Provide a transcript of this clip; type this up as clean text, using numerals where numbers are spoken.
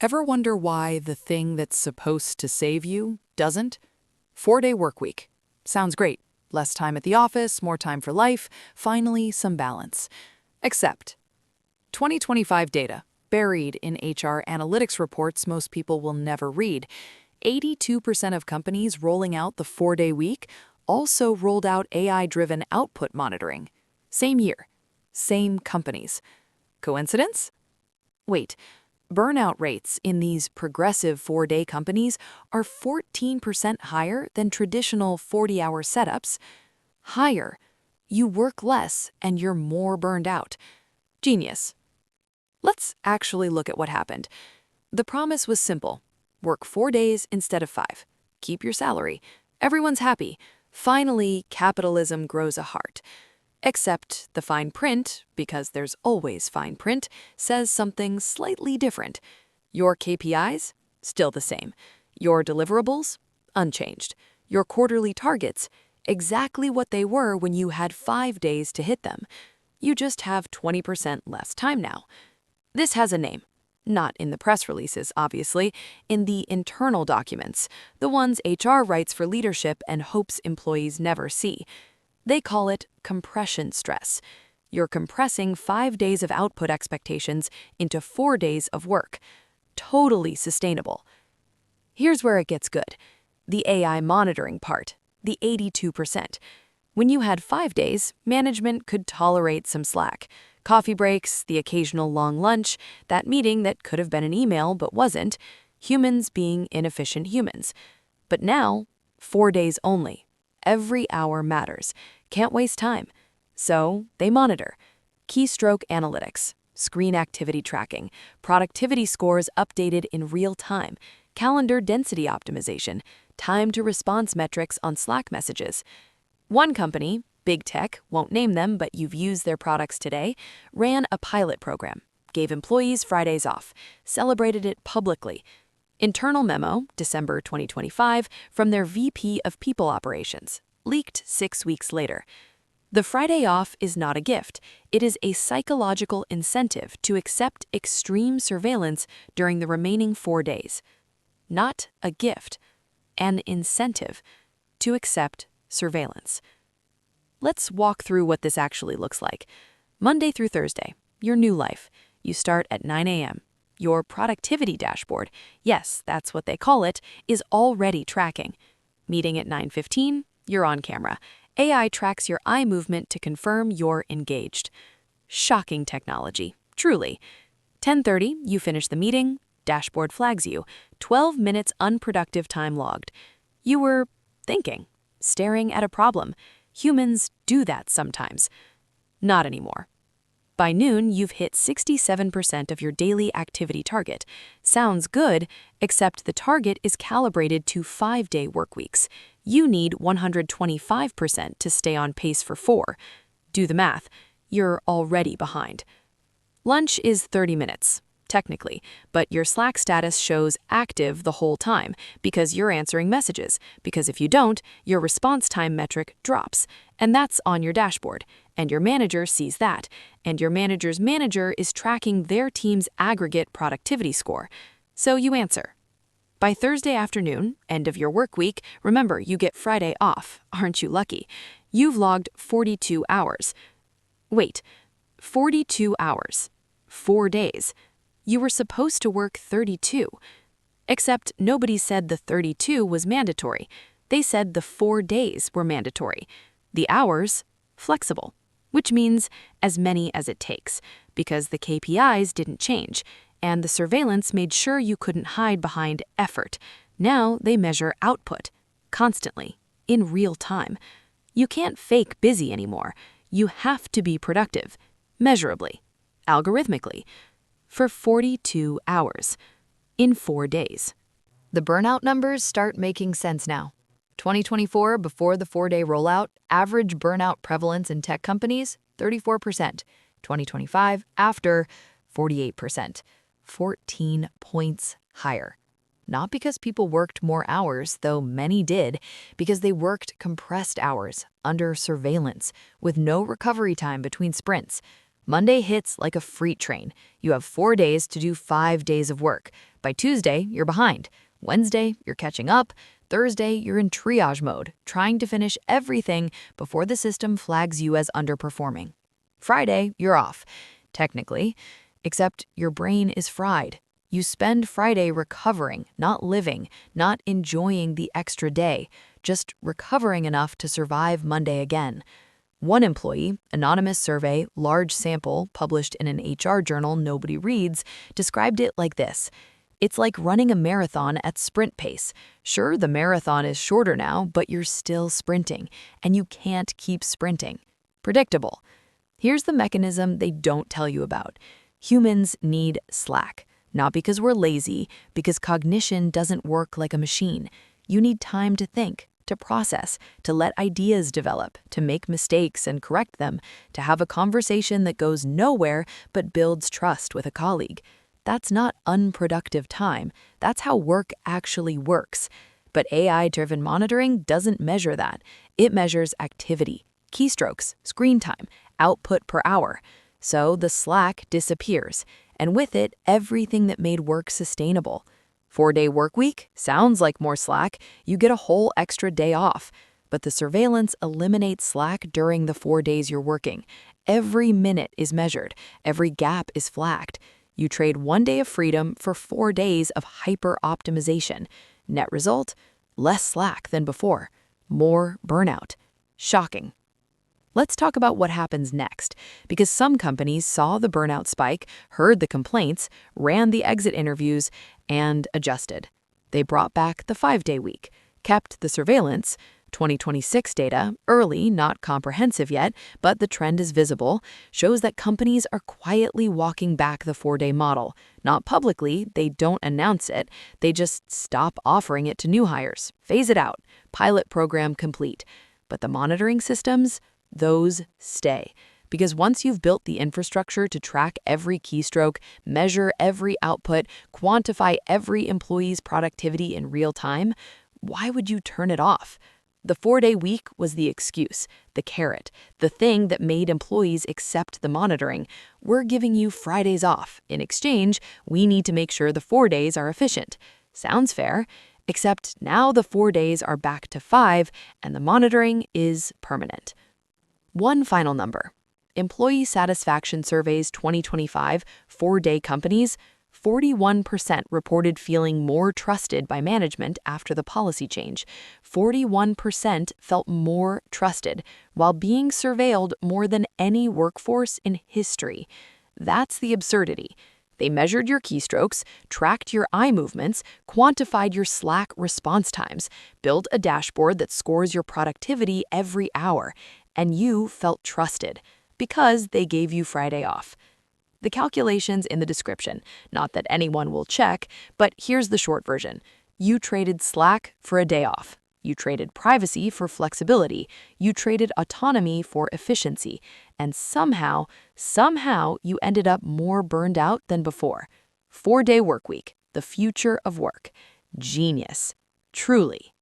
Ever wonder why the thing that's supposed to save you doesn't? 4-day work week. Sounds great. Less time at the office, more time for life, finally some balance. Except 2025 data, buried in HR analytics reports most people will never read. 82% of companies rolling out the 4-day week also rolled out AI-driven output monitoring. Same year, same companies. Coincidence? Wait, burnout rates in these progressive 4-day companies are 14% higher than traditional 40-hour setups. Higher. You work less and you're more burned out. Genius. Let's actually look at what happened. The promise was simple. Work 4 days instead of 5. Keep your salary. Everyone's happy. Finally, capitalism grows a heart. Except the fine print, because there's always fine print, says something slightly different. Your KPIs? Still the same. Your deliverables? Unchanged. Your quarterly targets? Exactly what they were when you had 5 days to hit them. You just have 20% less time now. This has a name. Not in the press releases, obviously, in the internal documents, the ones HR writes for leadership and hopes employees never see. They call it compression stress. You're compressing 5 days of output expectations into 4 days of work. Totally sustainable. Here's where it gets good. The AI monitoring part, the 82%. When you had 5 days, management could tolerate some slack. Coffee breaks, the occasional long lunch, that meeting that could have been an email but wasn't, humans being inefficient humans. But now, 4 days only. Every hour matters. Can't waste time. So they monitor. Keystroke analytics, screen activity tracking, productivity scores updated in real time, calendar density optimization, time to response metrics on Slack messages. One company, big tech, won't name them, but you've used their products today, ran a pilot program, gave employees Fridays off, celebrated it publicly. Internal memo, December 2025, from their VP of People Operations, leaked 6 weeks later. The Friday off is not a gift. It is a psychological incentive to accept extreme surveillance during the remaining 4 days. Not a gift, an incentive to accept surveillance. Let's walk through what this actually looks like. Monday through Thursday, your new life. You start at 9 a.m. Your productivity dashboard, yes, that's what they call it, is already tracking. Meeting at 9:15, you're on camera. AI tracks your eye movement to confirm you're engaged. Shocking technology, truly. 10:30, you finish the meeting, dashboard flags you. 12 minutes unproductive time logged. You were thinking, staring at a problem. Humans do that sometimes. Not anymore. By noon, you've hit 67% of your daily activity target. Sounds good, except the target is calibrated to 5-day work weeks. You need 125% to stay on pace for 4. Do the math. You're already behind. Lunch is 30 minutes, technically, but your Slack status shows active the whole time because you're answering messages, because if you don't, your response time metric drops, and that's on your dashboard, and your manager sees that, and your manager's manager is tracking their team's aggregate productivity score. So you answer. By Thursday afternoon, end of your work week, remember you get Friday off, aren't you lucky? You've logged 42 hours. Wait, 42 hours. 4 days. You were supposed to work 32. Except nobody said the 32 was mandatory. They said the 4 days were mandatory. The hours, flexible, which means as many as it takes, because the KPIs didn't change, and the surveillance made sure you couldn't hide behind effort. Now they measure output, constantly, in real time. You can't fake busy anymore. You have to be productive, measurably, algorithmically, for 42 hours, in 4 days. The burnout numbers start making sense now. 2024, before the 4-day rollout, average burnout prevalence in tech companies, 34%. 2025, after, 48%. 14 points higher. Not because people worked more hours, though many did, because they worked compressed hours, under surveillance, with no recovery time between sprints. Monday hits like a freight train. You have 4 days to do 5 days of work. By Tuesday, you're behind. Wednesday, you're catching up. Thursday, you're in triage mode, trying to finish everything before the system flags you as underperforming. Friday, you're off, technically, except your brain is fried. You spend Friday recovering, not living, not enjoying the extra day, just recovering enough to survive Monday again. One employee, anonymous survey, large sample, published in an HR journal nobody reads, described it like this. It's like running a marathon at sprint pace. Sure, the marathon is shorter now, but you're still sprinting, and you can't keep sprinting. Predictable. Here's the mechanism they don't tell you about. Humans need slack. Not because we're lazy, because cognition doesn't work like a machine. You need time to think, to process, to let ideas develop, to make mistakes and correct them, to have a conversation that goes nowhere but builds trust with a colleague. That's not unproductive time. That's how work actually works. But AI-driven monitoring doesn't measure that. It measures activity, keystrokes, screen time, output per hour. So the slack disappears, and with it, everything that made work sustainable. 4-day work week sounds like more slack. You get a whole extra day off. But the surveillance eliminates slack during the 4 days you're working. Every minute is measured. Every gap is flagged. You trade 1 day of freedom for 4 days of hyper-optimization. Net result? Less slack than before. More burnout. Shocking. Let's talk about what happens next, because some companies saw the burnout spike, heard the complaints, ran the exit interviews, and adjusted. They brought back the 5-day week, kept the surveillance, 2026 data, early, not comprehensive yet, but the trend is visible, shows that companies are quietly walking back the 4-day model. Not publicly, they don't announce it, they just stop offering it to new hires, phase it out, pilot program complete. But the monitoring systems, those stay. Because once you've built the infrastructure to track every keystroke, measure every output, quantify every employee's productivity in real time, why would you turn it off? The 4-day week was the excuse, the carrot, the thing that made employees accept the monitoring. We're giving you Fridays off. In exchange, we need to make sure the 4 days are efficient. Sounds fair, except now the 4 days are back to 5, and the monitoring is permanent. One final number. Employee Satisfaction Surveys 2025, 4-day companies, 41% reported feeling more trusted by management after the policy change. 41% felt more trusted while being surveilled more than any workforce in history. That's the absurdity. They measured your keystrokes, tracked your eye movements, quantified your Slack response times, built a dashboard that scores your productivity every hour, and you felt trusted because they gave you Friday off. The calculation's in the description. Not that anyone will check, but here's the short version. You traded Slack for a day off. You traded privacy for flexibility. You traded autonomy for efficiency. And somehow you ended up more burned out than before. 4-day work week, the future of work. Genius. Truly.